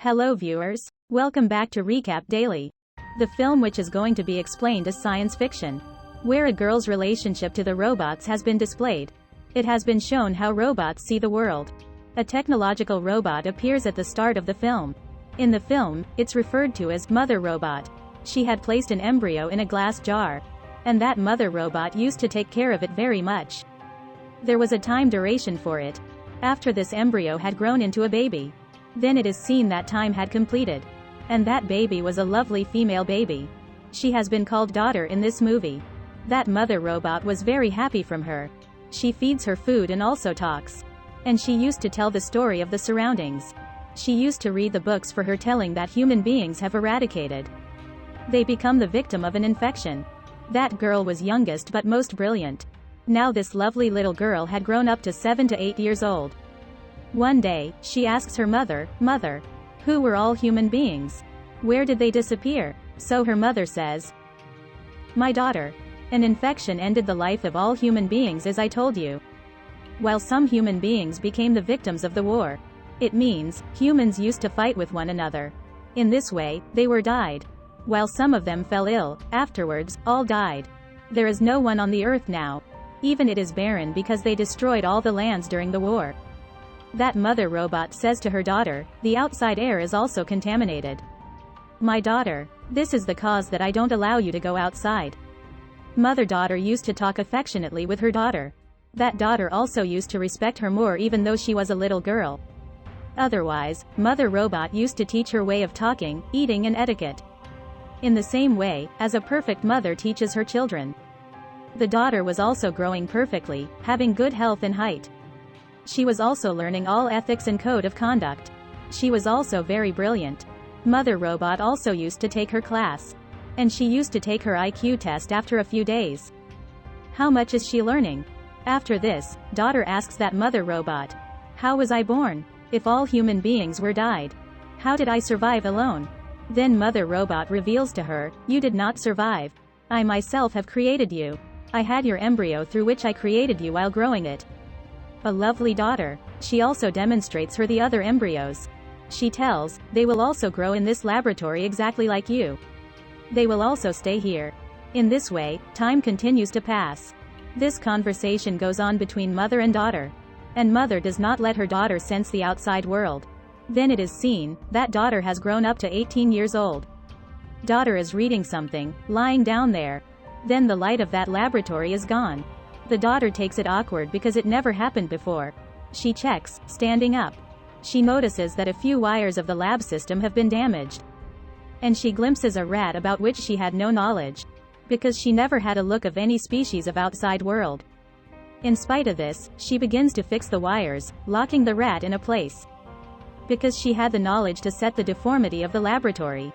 Hello viewers. Welcome back to Recap Daily. The film which is going to be explained is science fiction, where a girl's relationship to the robots has been displayed. It has been shown how robots see the world. A technological robot appears at the start of the film. In the film, it's referred to as Mother Robot. She had placed an embryo in a glass jar, and that Mother Robot used to take care of it very much. There was a time duration for it. After this embryo had grown into a baby, then it is seen that time had completed. And that baby was a lovely female baby. She has been called daughter in this movie. That Mother Robot was very happy from her. She feeds her food and also talks. And she used to tell the story of the surroundings. She used to read the books for her telling that human beings have eradicated. They become the victim of an infection. That girl was youngest but most brilliant. Now this lovely little girl had grown up to 7 to 8 years old. One day, she asks her mother, "Mother, who were all human beings? Where did they disappear?" So her mother says, "My daughter, an infection ended the life of all human beings as I told you. While some human beings became the victims of the war. It means, humans used to fight with one another. In this way, they were died. While some of them fell ill, afterwards, all died. There is no one on the earth now. Even it is barren because they destroyed all the lands during the war." That Mother Robot says to her daughter, "The outside air is also contaminated. My daughter, this is the cause that I don't allow you to go outside." Mother-daughter used to talk affectionately with her daughter. That daughter also used to respect her more even though she was a little girl. Otherwise, Mother Robot used to teach her way of talking, eating and etiquette. In the same way, as a perfect mother teaches her children. The daughter was also growing perfectly, having good health and height. She was also learning all ethics and code of conduct. She was also very brilliant. Mother Robot also used to take her class. And she used to take her IQ test after a few days. How much is she learning? After this, daughter asks that Mother Robot, "How was I born? If all human beings were died, how did I survive alone?" Then Mother Robot reveals to her, "You did not survive. I myself have created you. I had your embryo through which I created you while growing it." A lovely daughter. She also demonstrates her the other embryos. She tells, "They will also grow in this laboratory exactly like you. They will also stay here." In this way, time continues to pass. This conversation goes on between mother and daughter. And mother does not let her daughter sense the outside world. Then it is seen, that daughter has grown up to 18 years old. Daughter is reading something, lying down there. Then the light of that laboratory is gone. The daughter takes it awkward because it never happened before. She checks, standing up. She notices that a few wires of the lab system have been damaged. And she glimpses a rat about which she had no knowledge. Because she never had a look of any species of outside world. In spite of this, she begins to fix the wires, locking the rat in a place. Because she had the knowledge to set the deformity of the laboratory.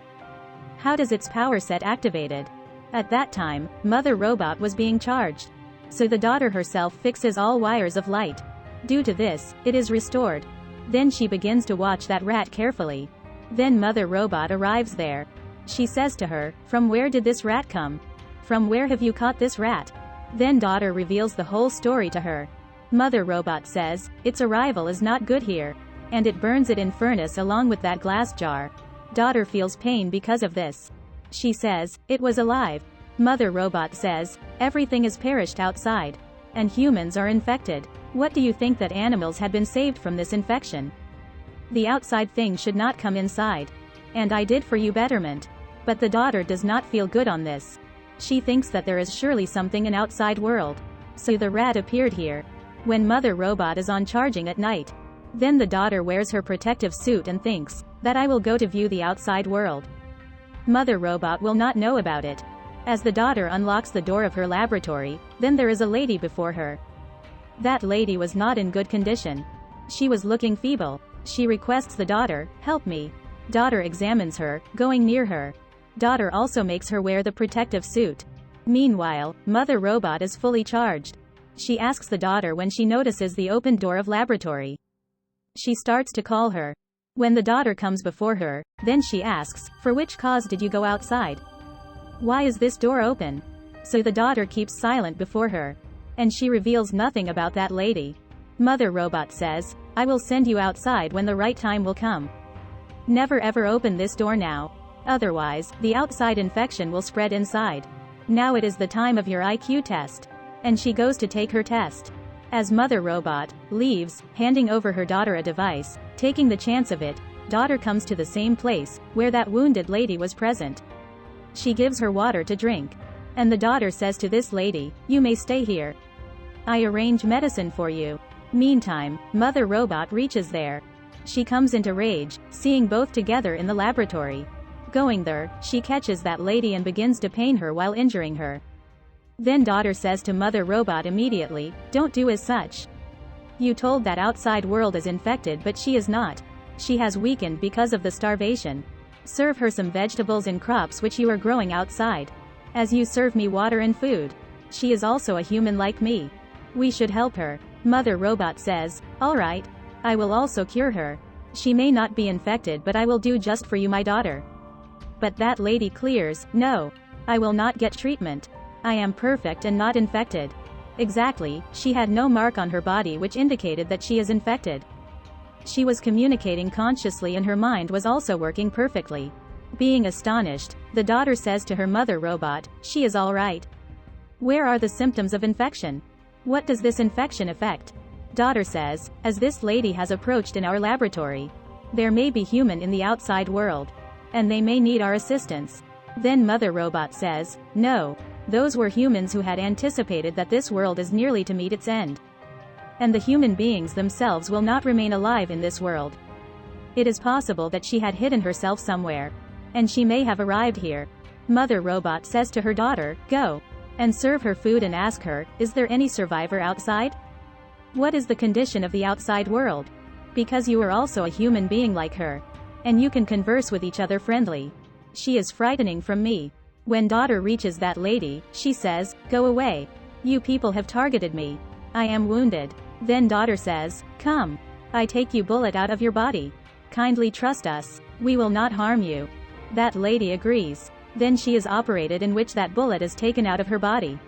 How does its power set activated? At that time, Mother Robot was being charged. So the daughter herself fixes all wires of light. Due to this, it is restored. Then she begins to watch that rat carefully. Then Mother Robot arrives there. She says to her, "From where did this rat come? From where have you caught this rat?" Then daughter reveals the whole story to her. Mother Robot says, "Its arrival is not good here. And it burns it in furnace along with that glass jar." Daughter feels pain because of this. She says, "It was alive." Mother Robot says, "Everything is perished outside. And humans are infected. What do you think that animals had been saved from this infection? The outside thing should not come inside. And I did for you betterment." But the daughter does not feel good on this. She thinks that there is surely something in outside world. So the rat appeared here. When Mother Robot is on charging at night. Then the daughter wears her protective suit and thinks, that I will go to view the outside world. Mother Robot will not know about it. As the daughter unlocks the door of her laboratory, then there is a lady before her. That lady was not in good condition. She was looking feeble. She requests the daughter, "Help me." Daughter examines her, going near her. Daughter also makes her wear the protective suit. Meanwhile, Mother Robot is fully charged. She asks the daughter when she notices the open door of laboratory. She starts to call her. When the daughter comes before her, then she asks, "For which cause did you go outside? Why is this door open?" So the daughter keeps silent before her. And she reveals nothing about that lady. Mother Robot says, "I will send you outside when the right time will come." Never ever open this door now. Otherwise, the outside infection will spread inside. Now it is the time of your IQ test. And she goes to take her test. As Mother Robot leaves, handing over her daughter a device, taking the chance of it, daughter comes to the same place where that wounded lady was present. She gives her water to drink. And the daughter says to this lady, "You may stay here. I arrange medicine for you." Meantime, Mother Robot reaches there. She comes into rage, seeing both together in the laboratory. Going there, she catches that lady and begins to pain her while injuring her. Then daughter says to Mother Robot immediately, "Don't do as such. You told that outside world is infected, but she is not. She has weakened because of the starvation. Serve her some vegetables and crops which you are growing outside. As you serve me water and food. She is also a human like me. We should help her." Mother Robot says, "All right. I will also cure her. She may not be infected, but I will do just for you, my daughter." But that lady clears, "No. I will not get treatment. I am perfect and not infected." Exactly, she had no mark on her body which indicated that she is infected. She was communicating consciously and her mind was also working perfectly. Being astonished, the daughter says to her Mother Robot, "She is all right. Where are the symptoms of infection? What does this infection affect?" Daughter says, "As this lady has approached in our laboratory, there may be human in the outside world. And they may need our assistance." Then Mother Robot says, "No. Those were humans who had anticipated that this world is nearly to meet its end. And the human beings themselves will not remain alive in this world. It is possible that she had hidden herself somewhere. And she may have arrived here." Mother Robot says to her daughter, "Go. And serve her food and ask her, is there any survivor outside? What is the condition of the outside world? Because you are also a human being like her. And you can converse with each other friendly. She is frightening from me." When daughter reaches that lady, she says, "Go away. You people have targeted me. I am wounded." Then daughter says, "Come. I take you bullet out of your body. Kindly trust us. We will not harm you." That lady agrees. Then she is operated, in which that bullet is taken out of her body.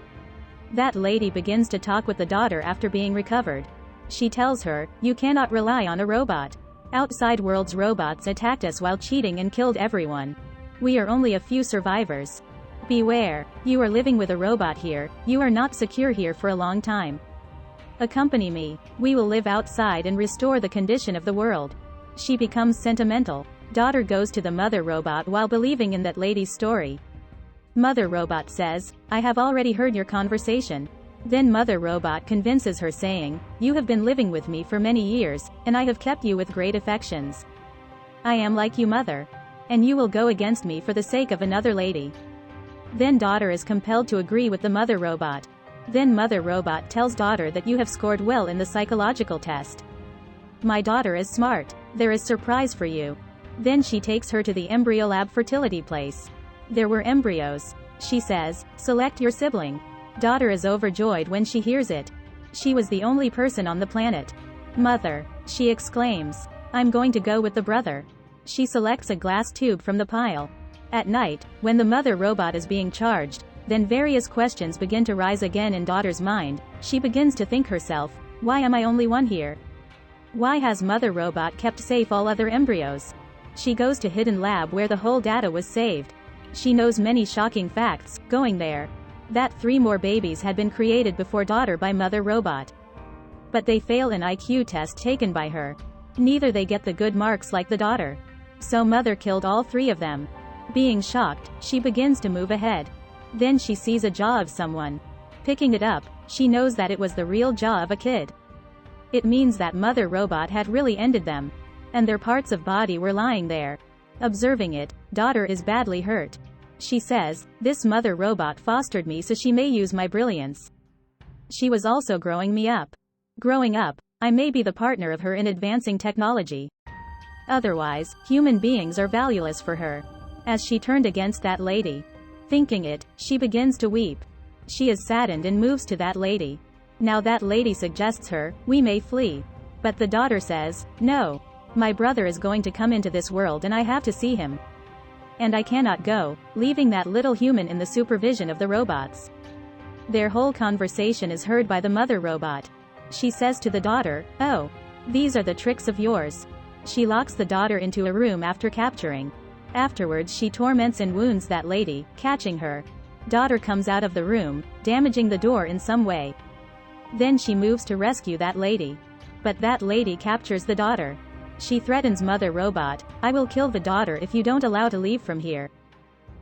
That lady begins to talk with the daughter after being recovered. She tells her, "You cannot rely on a robot. Outside world's robots attacked us while cheating and killed everyone. We are only a few survivors. Beware. You are living with a robot here. You are not secure here for a long time. Accompany me. We will live outside and restore the condition of the world." She becomes sentimental. Daughter goes to the Mother Robot while believing in that lady's story. Mother Robot says, "I have already heard your conversation." Then Mother Robot convinces her, saying, "You have been living with me for many years, and I have kept you with great affections. I am like you, Mother. And you will go against me for the sake of another lady." Then daughter is compelled to agree with the Mother Robot. Then Mother Robot tells daughter that you have scored well in the psychological test. My daughter is smart. There is surprise for you. Then she takes her to the embryo lab fertility place. There were embryos. She says, "Select your sibling." Daughter is overjoyed when she hears it. She was the only person on the planet. "Mother," she exclaims, "I'm going to go with the brother." She selects a glass tube from the pile. At night, when the Mother Robot is being charged, then various questions begin to rise again in daughter's mind. She begins to think herself, "Why am I only one here? Why has Mother Robot kept safe all other embryos?" She goes to hidden lab where the whole data was saved. She knows many shocking facts, going there. That 3 more babies had been created before daughter by Mother Robot. But they fail an IQ test taken by her. Neither they get the good marks like the daughter. So Mother killed all 3 of them. Being shocked, she begins to move ahead. Then she sees a jaw of someone. Picking it up, she knows that it was the real jaw of a kid. It means that Mother Robot had really ended them. And their parts of body were lying there. Observing it, daughter is badly hurt. She says, "This Mother Robot fostered me so she may use my brilliance. She was also growing me up. Growing up, I may be the partner of her in advancing technology. Otherwise, human beings are valueless for her." As she turned against that lady. Thinking it, she begins to weep. She is saddened and moves to that lady. Now that lady suggests her, "We may flee." But the daughter says, "No. My brother is going to come into this world and I have to see him. And I cannot go," leaving that little human in the supervision of the robots. Their whole conversation is heard by the Mother Robot. She says to the daughter, "Oh. These are the tricks of yours. She locks the daughter into a room after capturing. Afterwards she torments and wounds that lady, catching her. Daughter comes out of the room, damaging the door in some way. Then she moves to rescue that lady. But that lady captures the daughter. She threatens Mother Robot, "I will kill the daughter if you don't allow to leave from here."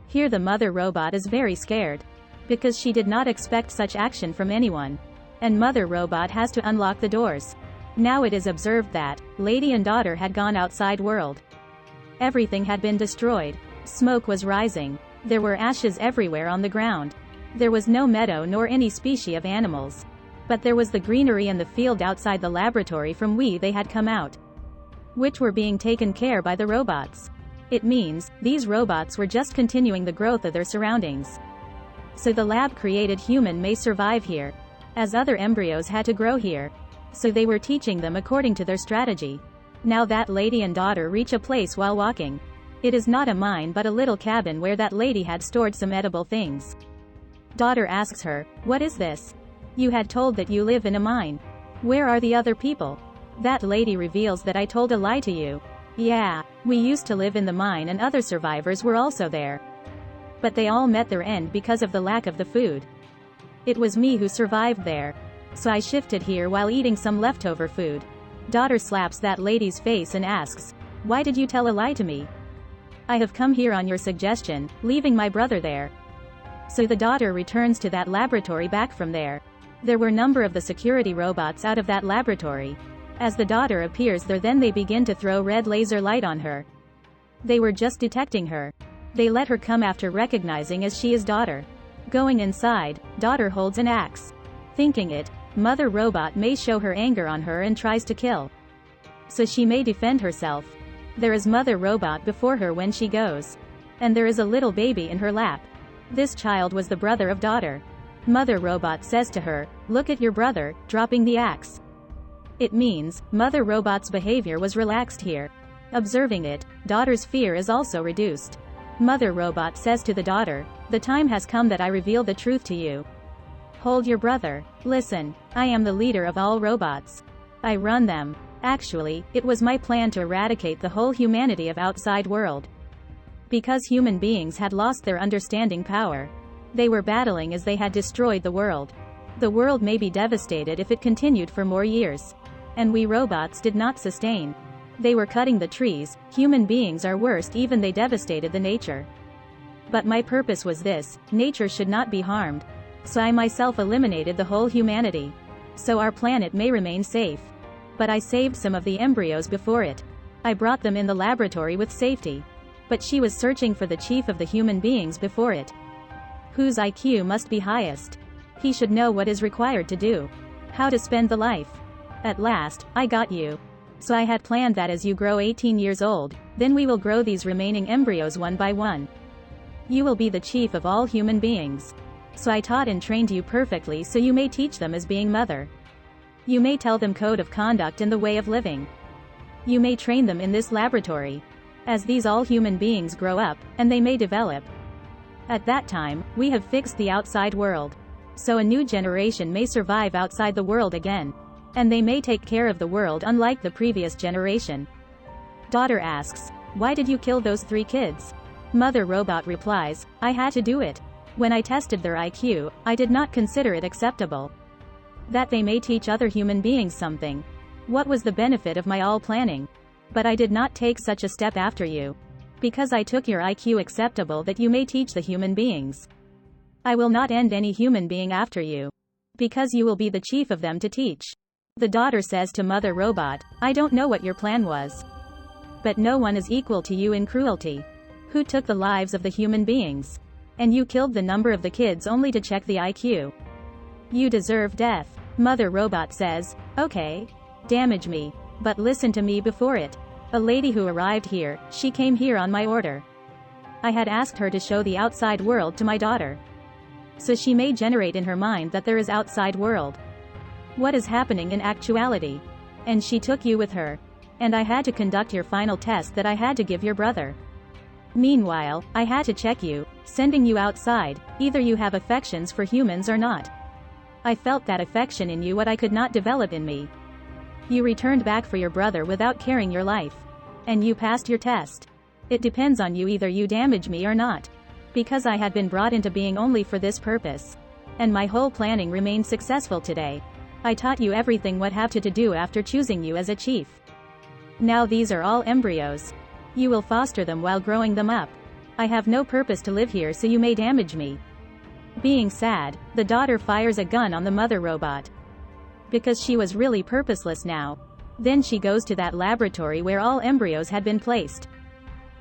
Here the Mother Robot is very scared. Because she did not expect such action from anyone. And Mother Robot has to unlock the doors. Now it is observed that lady and daughter had gone outside world. Everything had been destroyed. Smoke was rising. There were ashes everywhere on the ground. There was no meadow nor any species of animals. But there was the greenery and the field outside the laboratory from which they had come out, which were being taken care by the robots. It means, these robots were just continuing the growth of their surroundings. So the lab created human may survive here, as other embryos had to grow here. So they were teaching them according to their strategy. Now that lady and daughter reach a place while walking. It is not a mine but a little cabin where that lady had stored some edible things. Daughter asks her, "What is this? You had told that you live in a mine. Where are the other people?" That lady reveals that I told a lie to you. Yeah, we used to live in the mine and other survivors were also there. But they all met their end because of the lack of the food. It was me who survived there. So I shifted here while eating some leftover food. Daughter slaps that lady's face and asks, "Why did you tell a lie to me?" "I have come here on your suggestion, leaving my brother there." So the daughter returns to that laboratory back from there. There were number of the security robots out of that laboratory. As the daughter appears there, then they begin to throw red laser light on her. They were just detecting her. They let her come after recognizing as she is daughter. Going inside, daughter holds an axe. Thinking it, Mother Robot may show her anger on her and tries to kill. So she may defend herself. There is Mother Robot before her when she goes. And there is a little baby in her lap. This child was the brother of daughter. Mother Robot says to her, "Look at your brother," dropping the axe. It means, Mother Robot's behavior was relaxed here. Observing it, daughter's fear is also reduced. Mother Robot says to the daughter, "The time has come that I reveal the truth to you. Hold your brother. Listen, I am the leader of all robots. I run them. Actually, it was my plan to eradicate the whole humanity of outside world. Because human beings had lost their understanding power. They were battling as they had destroyed the world. The world may be devastated if it continued for more years. And we robots did not sustain. They were cutting the trees, human beings are worst, even they devastated the nature. But my purpose was this, nature should not be harmed. So I myself eliminated the whole humanity. So our planet may remain safe. But I saved some of the embryos before it. I brought them in the laboratory with safety. But she was searching for the chief of the human beings before it. Whose IQ must be highest. He should know what is required to do. How to spend the life. At last, I got you. So I had planned that as you grow 18 years old, then we will grow these remaining embryos one by one. You will be the chief of all human beings. So I taught and trained you perfectly so you may teach them as being mother. You may tell them code of conduct and the way of living. You may train them in this laboratory. As these all human beings grow up, and they may develop. At that time, we have fixed the outside world. So a new generation may survive outside the world again. And they may take care of the world unlike the previous generation." Daughter asks, "Why did you kill those 3 kids?" Mother Robot replies, "I had to do it. When I tested their IQ, I did not consider it acceptable. That they may teach other human beings something. What was the benefit of my all planning? But I did not take such a step after you. Because I took your IQ acceptable that you may teach the human beings. I will not end any human being after you. Because you will be the chief of them to teach." The daughter says to Mother Robot, "I don't know what your plan was. But no one is equal to you in cruelty. Who took the lives of the human beings? And you killed the number of the kids only to check the IQ. You deserve death." Mother Robot says, "Okay. Damage me. But listen to me before it. A lady who arrived here, she came here on my order. I had asked her to show the outside world to my daughter. So she may generate in her mind that there is outside world. What is happening in actuality? And she took you with her. And I had to conduct your final test that I had to give your brother. Meanwhile, I had to check you, sending you outside, either you have affections for humans or not. I felt that affection in you what I could not develop in me. You returned back for your brother without caring your life. And you passed your test. It depends on you, either you damage me or not. Because I had been brought into being only for this purpose. And my whole planning remained successful today. I taught you everything what have to do after choosing you as a chief. Now these are all embryos. You will foster them while growing them up. I have no purpose to live here, so you may damage me. Being sad, the daughter fires a gun on the mother robot. Because she was really purposeless now. Then she goes to that laboratory where all embryos had been placed.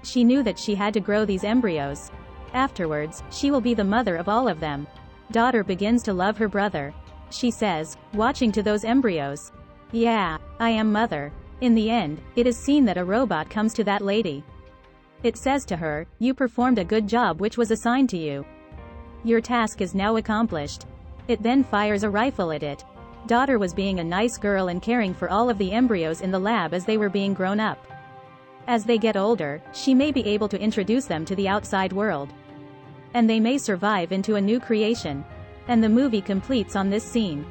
She knew that she had to grow these embryos. Afterwards, she will be the mother of all of them. Daughter begins to love her brother. She says, watching to those embryos. Yeah, I am mother. In the end, it is seen that a robot comes to that lady. It says to her, you performed a good job which was assigned to you. Your task is now accomplished. It then fires a rifle at it. Daughter was being a nice girl and caring for all of the embryos in the lab as they were being grown up. As they get older, she may be able to introduce them to the outside world. And they may survive into a new creation. And the movie completes on this scene.